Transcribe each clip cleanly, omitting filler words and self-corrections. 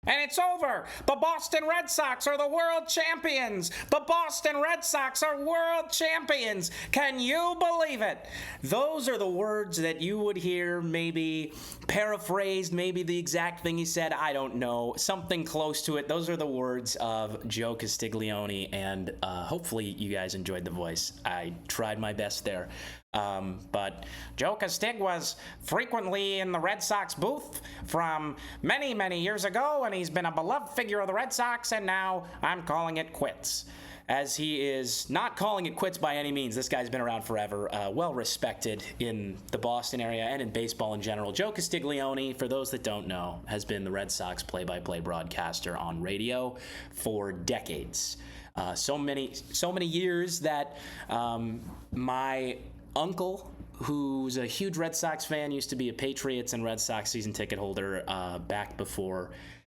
And it's over. The Boston Red Sox are the world champions. The Boston Red Sox are world champions. Can you believe it? Those are the words that you would hear, maybe paraphrased, maybe the exact thing he said. I don't know. Something close to it. Those are the words of Joe Castiglione, and hopefully you guys enjoyed the voice. I tried my best there. But Joe Castig was frequently in the Red Sox booth from many, many years ago, and he's been a beloved figure of the Red Sox, and now I'm calling it quits. As he is not calling it quits by any means. This guy's been around forever, well respected in the Boston area and in baseball in general. Joe Castiglione, for those that don't know, has been the Red Sox play-by-play broadcaster on radio for decades. So many years that my uncle, who's a huge Red Sox fan, used to be a Patriots and Red Sox season ticket holder back before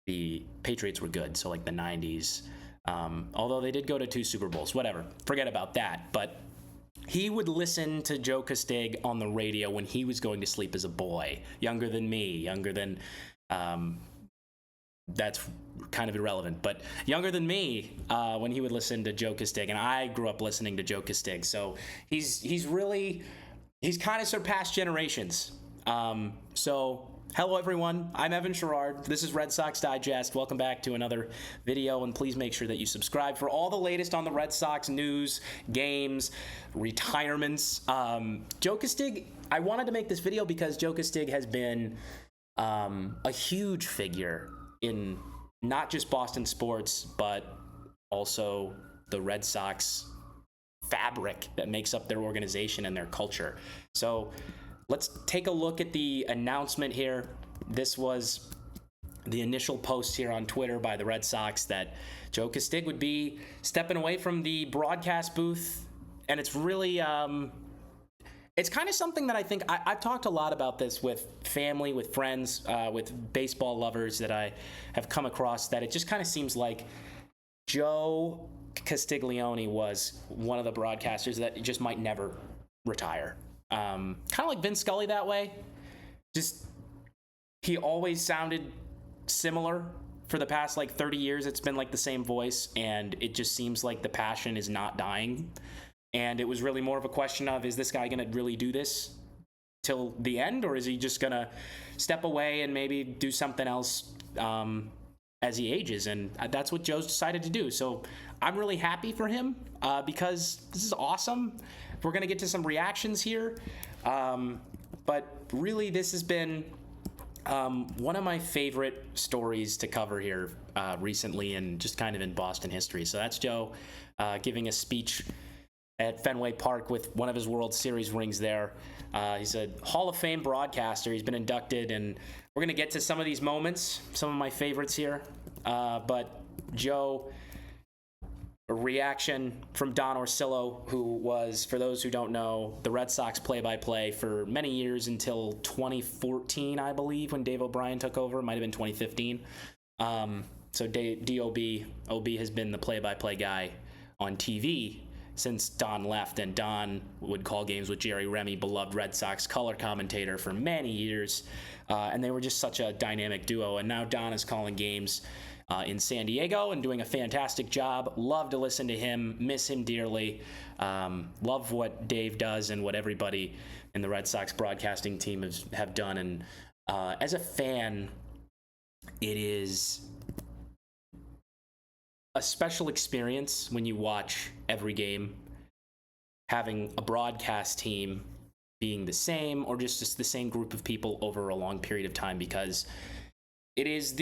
the Patriots were good, so like the 90s. Although they did go to 2 Super Bowls, whatever. Forget about that. But he would listen to Joe Castig on the radio when he was going to sleep as a boy, younger than me, that's kind of irrelevant, but younger than me when he would listen to Joe Castig, and I grew up listening to Joe Castig, so he's kind of surpassed generations. So hello everyone, I'm Evan Sharrard. This is Red Sox Digest. Welcome back to another video, and please make sure that you subscribe for all the latest on the Red Sox news, games, retirements. Joe Castig, I wanted to make this video because Joe Castig has been a huge figure in not just Boston sports, but also the Red Sox fabric that makes up their organization and their culture. So let's take a look at the announcement here. This was the initial post here on Twitter by the Red Sox that Joe Castig would be stepping away from the broadcast booth. And it's really, it's kind of something that I think I've talked a lot about this with family, with friends, with baseball lovers that I have come across, that it just kind of seems like Joe Castiglione was one of the broadcasters that just might never retire. Kind of like Vince Scully that way. Just, he always sounded similar for the past like 30 years. It's been like the same voice, and it just seems like the passion is not dying. And it was really more of a question of, is this guy going to really do this till the end, or is he just going to step away and maybe do something else as he ages? And that's what Joe's decided to do. So I'm really happy for him because this is awesome. We're going to get to some reactions here. But really, this has been one of my favorite stories to cover here recently, and just kind of in Boston history. So that's Joe giving a speech at Fenway Park with one of his World Series rings there. He's a Hall of Fame broadcaster. He's been inducted, and we're going to get to some of these moments, some of my favorites here. But Joe, a reaction from Don Orsillo, who was, for those who don't know, the Red Sox play-by-play for many years until 2014, I believe, when Dave O'Brien took over. It might have been 2015. So OB has been the play-by-play guy on TV since Don left, and Don would call games with Jerry Remy, beloved Red Sox color commentator for many years, and they were just such a dynamic duo. And now Don is calling games in San Diego and doing a fantastic job. Love to listen to him, miss him dearly. Love what Dave does and what everybody in the Red Sox broadcasting team have done. And as a fan, it is a special experience when you watch every game, having a broadcast team being the same, or just the same group of people over a long period of time, because it is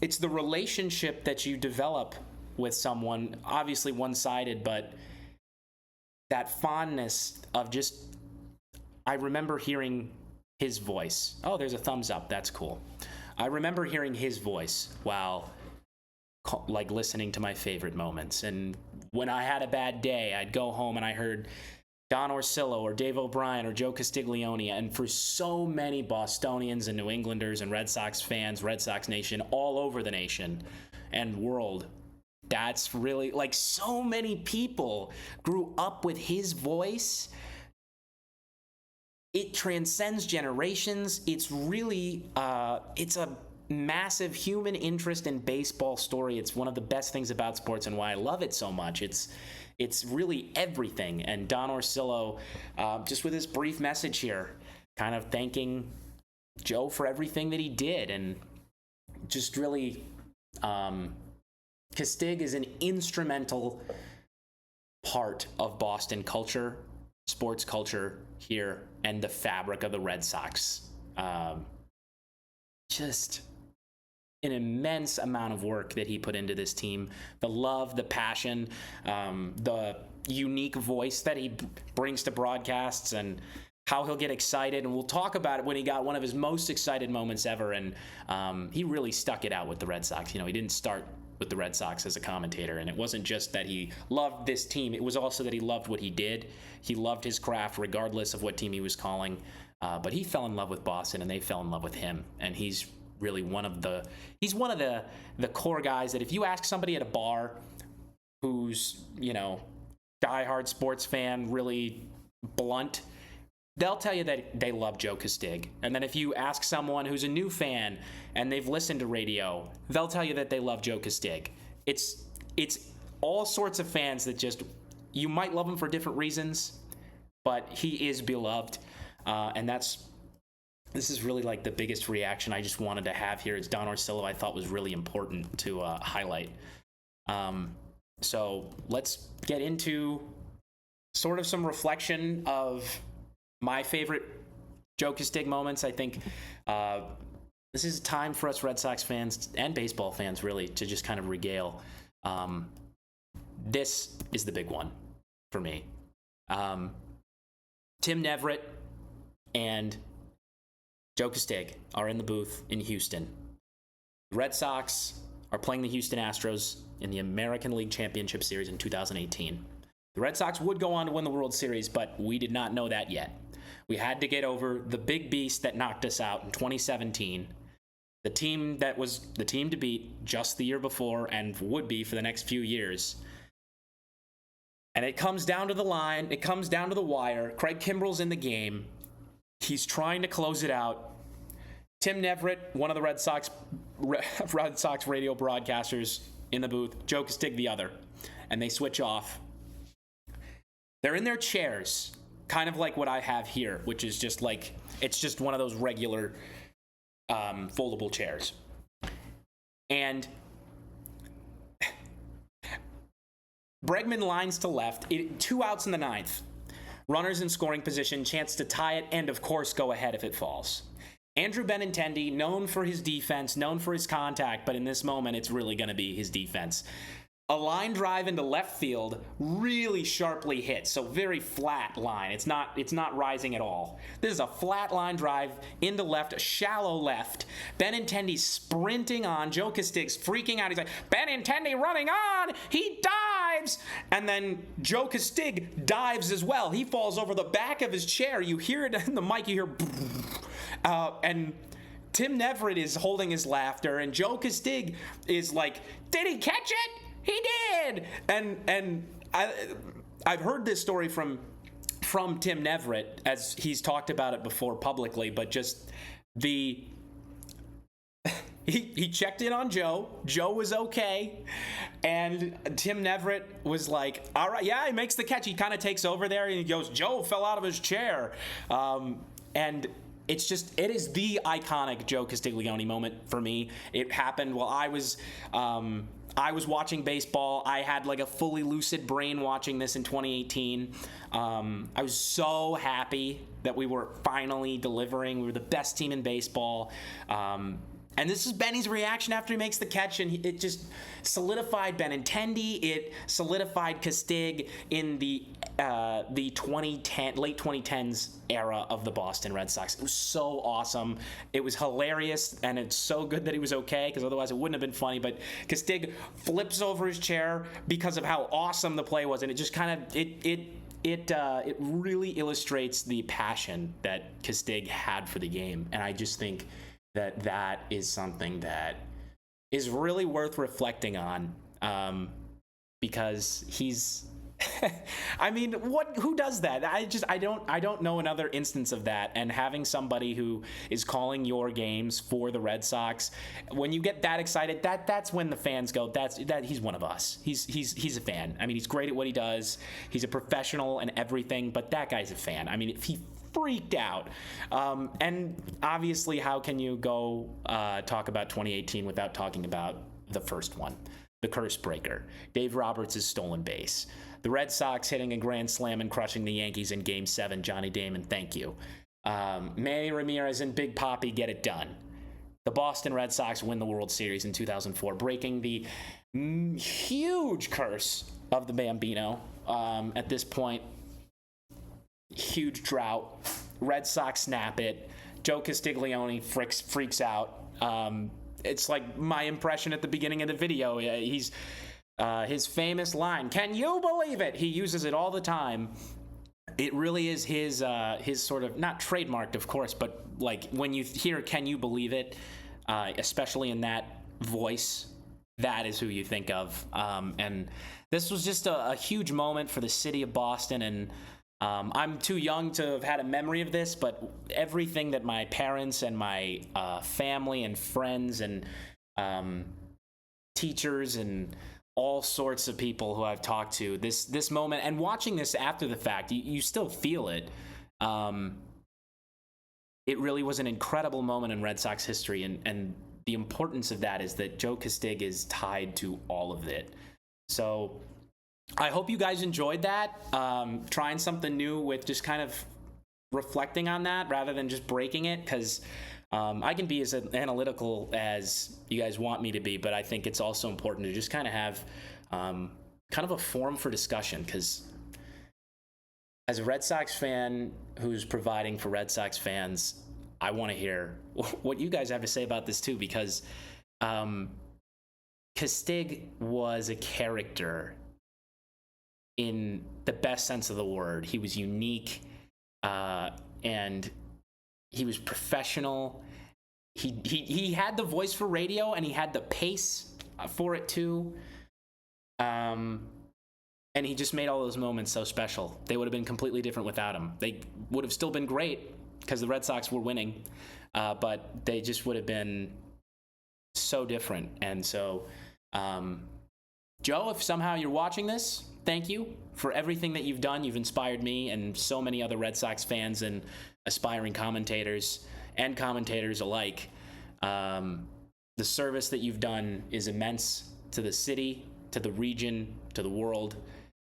it's the relationship that you develop with someone, obviously one-sided, but that fondness of just, I remember hearing his voice. Oh, there's a thumbs up. That's cool. I remember hearing his voice while like listening to my favorite moments. And when I had a bad day, I'd go home and I heard Don Orsillo or Dave O'Brien or Joe Castiglione. And for so many Bostonians and New Englanders and Red Sox fans, Red Sox Nation, all over the nation and world, that's really, like, so many people grew up with his voice. It transcends generations. It's really, it's a massive human interest in baseball story. It's one of the best things about sports and why I love it so much. It's really everything. And Don Orsillo, just with his brief message here, kind of thanking Joe for everything that he did, and just really, Castig is an instrumental part of Boston culture, sports culture here, and the fabric of the Red Sox. Just an immense amount of work that he put into this team. The love, the passion, the unique voice that he brings to broadcasts, and how he'll get excited. And we'll talk about it when he got one of his most excited moments ever. And he really stuck it out with the Red Sox. He didn't start with the Red Sox as a commentator. And it wasn't just that he loved this team. It was also that he loved what he did. He loved his craft regardless of what team he was calling. But he fell in love with Boston, and they fell in love with him. And he's really one of the core guys that if you ask somebody at a bar who's, diehard sports fan, really blunt, they'll tell you that they love Joe Castig. And then if you ask someone who's a new fan and they've listened to radio, they'll tell you that they love Joe Castig. It's all sorts of fans that just, you might love him for different reasons, but he is beloved. And this is really like the biggest reaction I just wanted to have here. It's Don Orsillo, I thought was really important to highlight. So let's get into sort of some reflection of my favorite Joe Castig moments. I think this is time for us Red Sox fans and baseball fans really to just kind of regale. This is the big one for me. Tim Neverett and Joe Castig are in the booth in Houston. The Red Sox are playing the Houston Astros in the American League Championship Series in 2018. The Red Sox would go on to win the World Series, but we did not know that yet. We had to get over the big beast that knocked us out in 2017, the team that was the team to beat just the year before and would be for the next few years. And it comes down to the line. It comes down to the wire. Craig Kimbrell's in the game. He's trying to close it out. Tim Neverett, one of the Red Sox radio broadcasters, in the booth. Joe Castig, the other. And they switch off. They're in their chairs, kind of like what I have here, which is just like, it's just one of those regular foldable chairs. And Bregman lines to left, 2 outs in the ninth. Runners in scoring position, chance to tie it, and of course go ahead if it falls. Andrew Benintendi, known for his defense, known for his contact, but in this moment it's really going to be his defense. A line drive into left field, really sharply hit, so very flat line. It's not rising at all. This is a flat line drive into left, shallow left. Benintendi sprinting on. Joe Castig's freaking out. He's like, Benintendi running on! He dives! And then Joe Castig dives as well. He falls over the back of his chair. You hear it in the mic, you hear... and Tim Neverett is holding his laughter, and Joe Castig is like, did he catch it? He did! And I've heard this story from Tim Neverett, as he's talked about it before publicly, but just he checked in on Joe. Joe was okay. And Tim Neverett was like, all right, yeah, he makes the catch. He kind of takes over there, and he goes, Joe fell out of his chair. And it is the iconic Joe Castiglione moment for me. It happened while I was watching baseball. I had like a fully lucid brain watching this in 2018. I was so happy that we were finally delivering. We were the best team in baseball. And this is Benny's reaction after he makes the catch, and it just solidified Benintendi. It solidified Castig in the late 2010s era of the Boston Red Sox. It was so awesome. It was hilarious, and it's so good that he was okay, because otherwise it wouldn't have been funny. But Castig flips over his chair because of how awesome the play was, and it just kind of it really illustrates the passion that Castig had for the game, and I just think that is something that is really worth reflecting on, because he's I mean, who does that? I don't know another instance of that. And having somebody who is calling your games for the Red Sox, when you get that excited, that's when the fans go, that he's one of us. He's a fan. I mean, he's great at what he does. He's a professional and everything, but that guy's a fan. I mean, if he freaked out. And obviously, how can you go talk about 2018 without talking about the first one? The curse breaker, Dave Roberts' stolen base. The Red Sox hitting a grand slam and crushing the Yankees in Game 7. Johnny Damon, thank you. Manny Ramirez and Big Papi get it done. The Boston Red Sox win the World Series in 2004, breaking the huge curse of the Bambino. At this point, huge drought. Red Sox snap it. Joe Castiglione freaks out. It's like my impression at the beginning of the video. He's his famous line, "Can you believe it?" He uses it all the time. It really is his sort of, not trademarked, of course, but like when you hear "Can you believe it," especially in that voice, that is who you think of. And this was just a huge moment for the city of Boston. And I'm too young to have had a memory of this, but everything that my parents and my family and friends and teachers and all sorts of people who I've talked to, this moment, and watching this after the fact, you still feel it. It really was an incredible moment in Red Sox history, and the importance of that is that Joe Castig is tied to all of it. So I hope you guys enjoyed that. Trying something new with just kind of reflecting on that rather than just breaking it, because I can be as analytical as you guys want me to be, but I think it's also important to just kind of have kind of a forum for discussion, because as a Red Sox fan who's providing for Red Sox fans, I want to hear what you guys have to say about this too, because Castig was a character in the best sense of the word. He was unique, and he was professional. He had the voice for radio, and he had the pace for it too. And he just made all those moments so special. They would have been completely different without him. They would have still been great because the Red Sox were winning, but they just would have been so different. And so, Joe, if somehow you're watching this, thank you for everything that you've done. You've inspired me and so many other Red Sox fans and aspiring commentators and commentators alike. The service that you've done is immense to the city, to the region, to the world,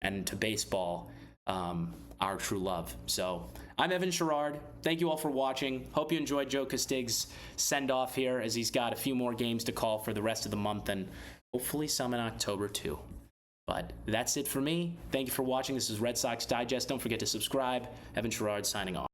and to baseball, our true love. So I'm Evan Sharrard. Thank you all for watching. Hope you enjoyed Joe Castig's send-off here, as he's got a few more games to call for the rest of the month, and hopefully some in October too. But that's it for me. Thank you for watching. This is Red Sox Digest. Don't forget to subscribe. Evan Sharrard signing off.